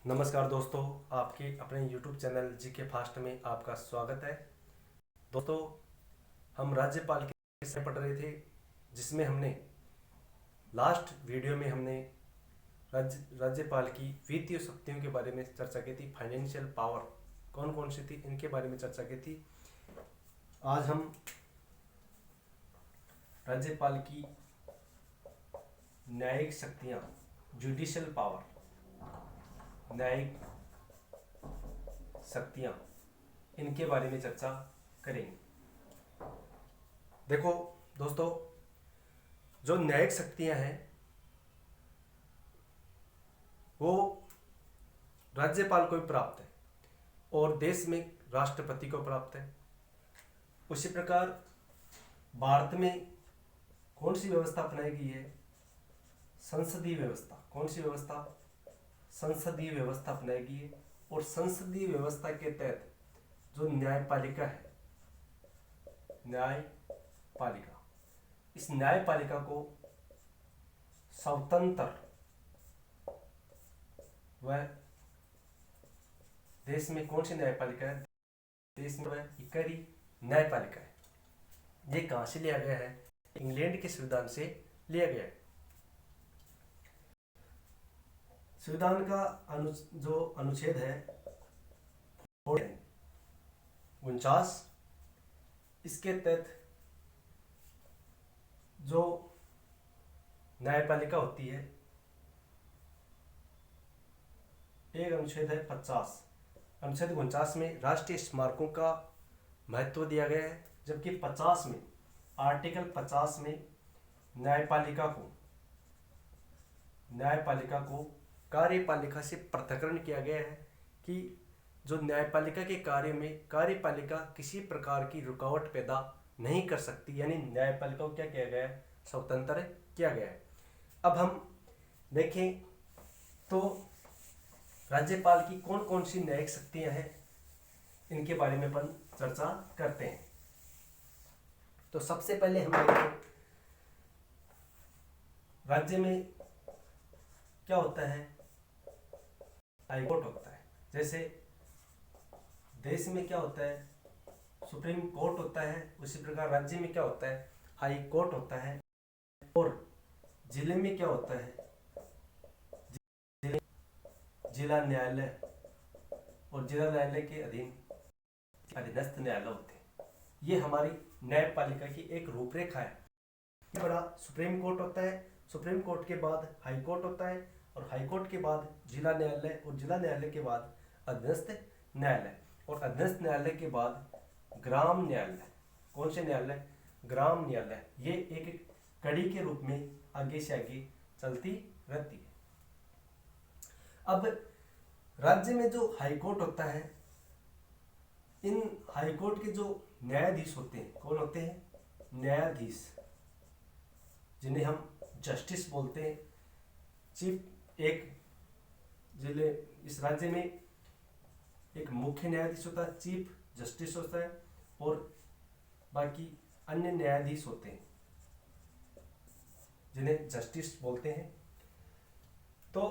नमस्कार दोस्तों, आपके अपने YouTube चैनल जीके फास्ट में आपका स्वागत है। दोस्तों, हम राज्यपाल के विषय पढ़ रहे थे, जिसमें हमने लास्ट वीडियो में हमने राज्यपाल की वित्तीय शक्तियों के बारे में चर्चा की थी। फाइनेंशियल पावर कौन कौन सी थी, इनके बारे में चर्चा की थी। आज हम राज्यपाल की न्यायिक शक्तियाँ, जुडिशियल पावर, न्यायिक शक्तियाँ, इनके बारे में चर्चा करेंगे। देखो दोस्तों, जो न्यायिक शक्तियां हैं वो राज्यपाल को भी प्राप्त है और देश में राष्ट्रपति को प्राप्त है। उसी प्रकार भारत में कौन सी व्यवस्था अपनाई गई है? संसदीय व्यवस्था। कौन सी व्यवस्था? संसदीय व्यवस्था अपनाई गई है। और संसदीय व्यवस्था के तहत जो न्यायपालिका है, न्यायपालिका, इस न्यायपालिका को स्वतंत्र व देश में कौन सी न्यायपालिका है? देश में वह इकहरी न्यायपालिका है। ये कहां से लिया गया है? इंग्लैंड के संविधान से लिया गया है। संविधान का जो अनुच्छेद है 49, इसके तहत जो न्यायपालिका होती है, एक अनुच्छेद है 50, अनुच्छेद 49 में राष्ट्रीय स्मारकों का महत्व दिया गया है, जबकि 50 में, आर्टिकल 50 में न्यायपालिका को कार्यपालिका से पृथक्करण किया गया है कि जो न्यायपालिका के कार्य में कार्यपालिका किसी प्रकार की रुकावट पैदा नहीं कर सकती, यानी न्यायपालिका को क्या किया गया है? स्वतंत्र किया गया है। अब हम देखें तो राज्यपाल की कौन कौन सी न्यायिक शक्तियां हैं, इनके बारे में अपन चर्चा करते हैं। तो सबसे पहले हम देखें राज्य में क्या होता है? हाईकोर्ट होता है। जैसे देश में क्या होता है? सुप्रीम कोर्ट होता है। उसी प्रकार राज्य में क्या होता है? हाई कोर्ट होता है। और जिले में क्या होता है? जिला न्यायालय, और जिला न्यायालय के अधीन अधीनस्थ न्यायालय होते हैं। ये हमारी न्यायपालिका की एक रूपरेखा है। बड़ा सुप्रीम कोर्ट होता है, सुप्रीम कोर्ट के बाद हाई कोर्ट होता है, और हाई कोर्ट के बाद जिला न्यायालय, और जिला न्यायालय के बाद अधीनस्थ न्यायालय, और अधीनस्थ न्यायालय के बाद ग्राम न्यायालय। कौन से न्यायालय? ग्राम न्यायालय। ये एक कड़ी के रूप में आगे से आगे चलती रहती है। अब राज्य में जो हाईकोर्ट होता है, इन हाईकोर्ट के जो न्यायाधीश होते हैं, कौन होते हैं? न्यायाधीश, जिन्हें हम जस्टिस बोलते हैं। चीफ, एक जिले, इस राज्य में एक मुख्य न्यायाधीश होता है, चीफ जस्टिस होता है, और बाकी अन्य न्यायाधीश होते हैं जिन्हें जस्टिस बोलते हैं। तो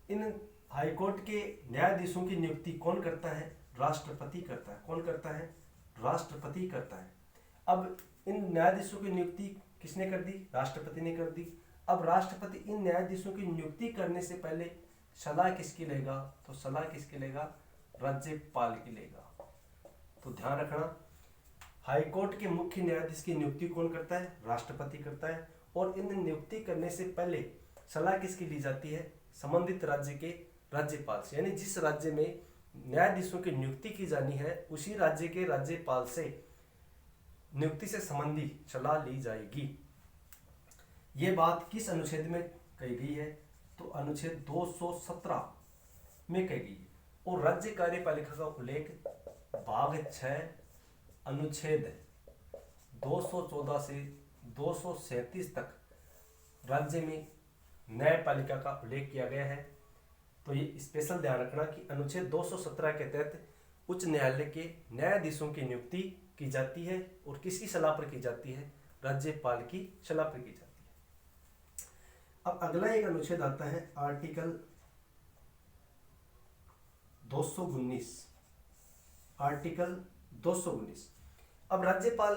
इन हाईकोर्ट के न्यायाधीशों की नियुक्ति कौन करता है? राष्ट्रपति करता है। कौन करता है? राष्ट्रपति करता है। अब इन न्यायाधीशों की नियुक्ति किसने कर दी? राष्ट्रपति ने कर दी। अब राष्ट्रपति इन न्यायाधीशों की नियुक्ति करने से पहले सलाह किसकी लेगा? तो सलाह किसकी लेगा? राज्यपाल की लेगा। तो ध्यान रखना, हाईकोर्ट के मुख्य न्यायाधीश की नियुक्ति कौन करता है? राष्ट्रपति करता है। और इन नियुक्ति करने से पहले सलाह किसकी ली जाती है? संबंधित राज्य के राज्यपाल से, यानी जिस राज्य में न्यायाधीशों की नियुक्ति की जानी है, उसी राज्य के राज्यपाल से नियुक्ति से संबंधी सलाह ली जाएगी। ये बात किस अनुच्छेद में कही गई है? तो अनुच्छेद 217 में कही गई है। और राज्य कार्यपालिका का उल्लेख भाग 6 अनुच्छेद 214 से 237 तक राज्य में न्यायपालिका का उल्लेख किया गया है। तो ये स्पेशल ध्यान रखना कि अनुच्छेद 217 के तहत उच्च न्यायालय के न्यायाधीशों की नियुक्ति की जाती है, और किसकी सलाह पर की जाती है? राज्यपाल की सलाह पर की जाती है। अब अगला एक अनुच्छेद आता है आर्टिकल 219, आर्टिकल 219। अब राज्यपाल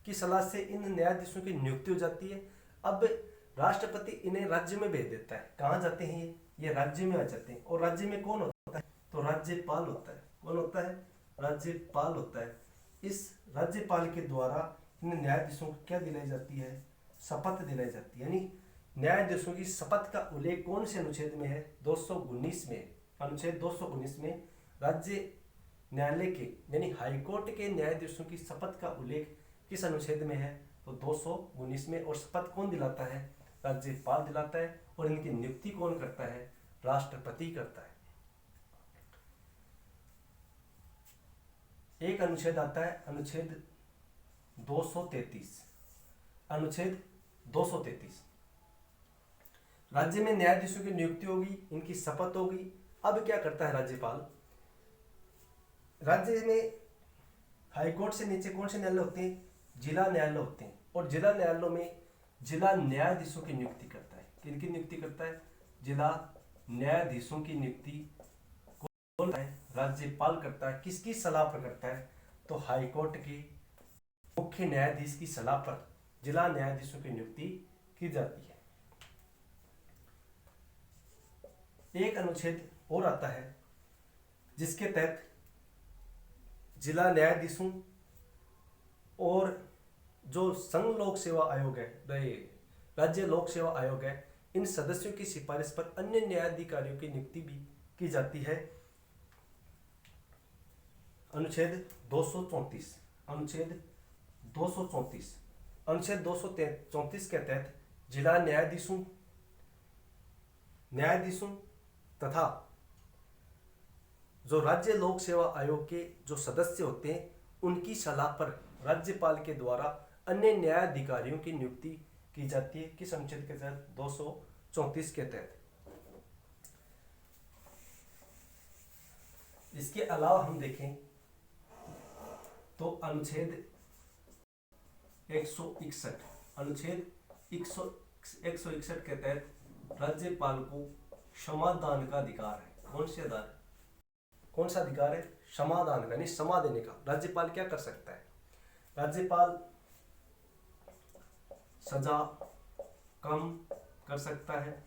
की सलाह से इन न्यायाधीशों की नियुक्ति हो जाती है। अब राष्ट्रपति इन्हें राज्य में भेज देता है। कहाँ जाते हैं ये राज्य में आ जाते हैं। और राज्य में कौन होता है? तो राज्यपाल होता है। कौन होता है? राज्यपाल होता है। इस राज्यपाल के द्वारा इन न्यायाधीशों को क्या दिलाई जाती है? शपथ दिलाई जाती है। यानी न्यायाधीशों की शपथ का उल्लेख कौन से अनुच्छेद में है? 219 में। अनुच्छेद 219 में राज्य न्यायालय के यानी हाईकोर्ट के न्यायाधीशों की शपथ का उल्लेख किस अनुच्छेद में है? तो 219 में। और शपथ कौन दिलाता है? राज्यपाल दिलाता है। और इनकी नियुक्ति कौन करता है? राष्ट्रपति करता है। एक अनुच्छेद आता है, अनुच्छेद 233। अनुच्छेद 233, राज्य में न्यायाधीशों की नियुक्ति होगी, इनकी शपथ होगी। अब क्या करता है राज्यपाल? राज्य में हाईकोर्ट से नीचे कौन से न्यायालय होते हैं? जिला न्यायालय होते हैं। और जिला न्यायालयों में जिला न्यायाधीशों की नियुक्ति करता है। किनकी नियुक्ति करता है? जिला न्यायाधीशों की नियुक्ति कौन करता है? राज्यपाल करता है। किसकी सलाह पर करता है? तो हाईकोर्ट के मुख्य न्यायाधीश की सलाह पर जिला न्यायाधीशों की नियुक्ति की जाती है। एक अनुच्छेद और आता है जिसके तहत जिला न्यायाधीशों और जो संघ लोक सेवा आयोग है, राज्य लोक सेवा आयोग है, इन सदस्यों की सिफारिश पर अन्य न्यायाधिकारियों की नियुक्ति भी की जाती है। अनुच्छेद 234। अनुच्छेद 234, अनुच्छेद 234 के तहत जिला न्यायाधीशों तथा जो राज्य लोक सेवा आयोग के जो सदस्य होते हैं उनकी सलाह पर राज्यपाल के द्वारा अन्य न्यायाधिकारियों की नियुक्ति की जाती है। किस अनुच्छेद के तहत? 234 के तहत। इसके अलावा हम देखें तो अनुच्छेद 161, अनुच्छेद 161 के तहत राज्यपाल को क्षमादान का अधिकार है। कौन सा अधिकार है? क्षमादान का, यानी क्षमा देने का। राज्यपाल क्या कर सकता है? राज्यपाल सजा कम कर सकता है,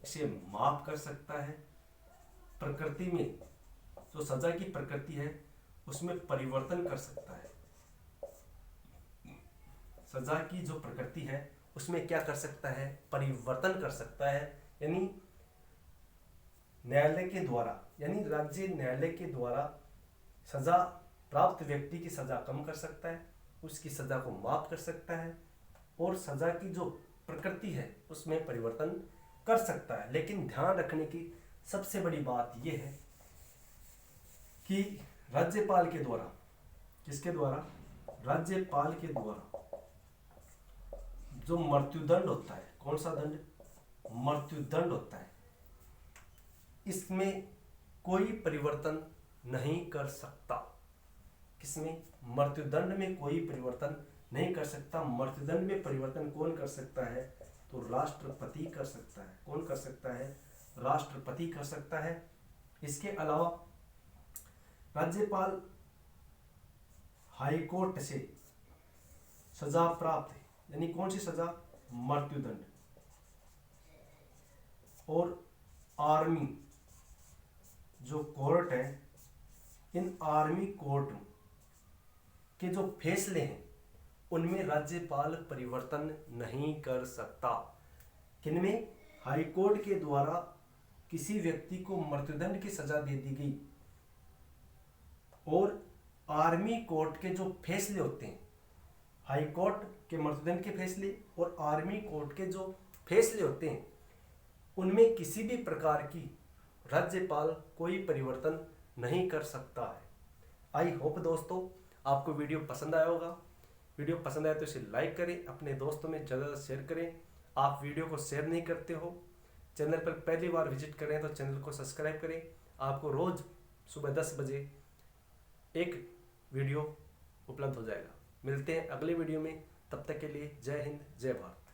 इसे माफ कर सकता है, प्रकृति में जो सजा की प्रकृति है उसमें परिवर्तन कर सकता है। सजा की जो प्रकृति है उसमें क्या कर सकता है? परिवर्तन कर सकता है। यानी न्यायालय के द्वारा, यानी राज्य न्यायालय के द्वारा सजा प्राप्त व्यक्ति की सजा कम कर सकता है, उसकी सजा को माफ कर सकता है और सजा की जो प्रकृति है उसमें परिवर्तन कर सकता है। लेकिन ध्यान रखने की सबसे बड़ी बात यह है कि राज्यपाल के द्वारा, किसके द्वारा? राज्यपाल के द्वारा जो मृत्युदंड होता है, कौन सा दंड? मृत्युदंड होता है, इसमें कोई परिवर्तन नहीं कर सकता। किसमें? मृत्युदंड में कोई परिवर्तन नहीं कर सकता। मृत्युदंड में परिवर्तन कौन कर सकता है? तो राष्ट्रपति कर सकता है। कौन कर सकता है? राष्ट्रपति कर सकता है। इसके अलावा राज्यपाल हाईकोर्ट से सजा प्राप्त है, यानी कौन सी सजा? मृत्युदंड। और आर्मी जो कोर्ट है, इन आर्मी कोर्ट के जो फैसले हैं उनमें राज्यपाल परिवर्तन नहीं कर सकता। किनमें? हाईकोर्ट के द्वारा किसी व्यक्ति को मृत्युदंड की सजा दे दी गई और आर्मी कोर्ट के जो फैसले होते हैं, हाईकोर्ट के मृत्युदंड के फैसले और आर्मी कोर्ट के जो फैसले होते हैं, उनमें किसी भी प्रकार की राज्यपाल कोई परिवर्तन नहीं कर सकता है। आई होप दोस्तों आपको वीडियो पसंद आया होगा। वीडियो पसंद आए तो इसे लाइक करें, अपने दोस्तों में ज़्यादा शेयर करें। आप वीडियो को शेयर नहीं करते हो, चैनल पर पहली बार विजिट करें तो चैनल को सब्सक्राइब करें। आपको रोज़ सुबह 10 बजे एक वीडियो उपलब्ध हो जाएगा। मिलते हैं अगले वीडियो में, तब तक के लिए जय हिंद जय भारत।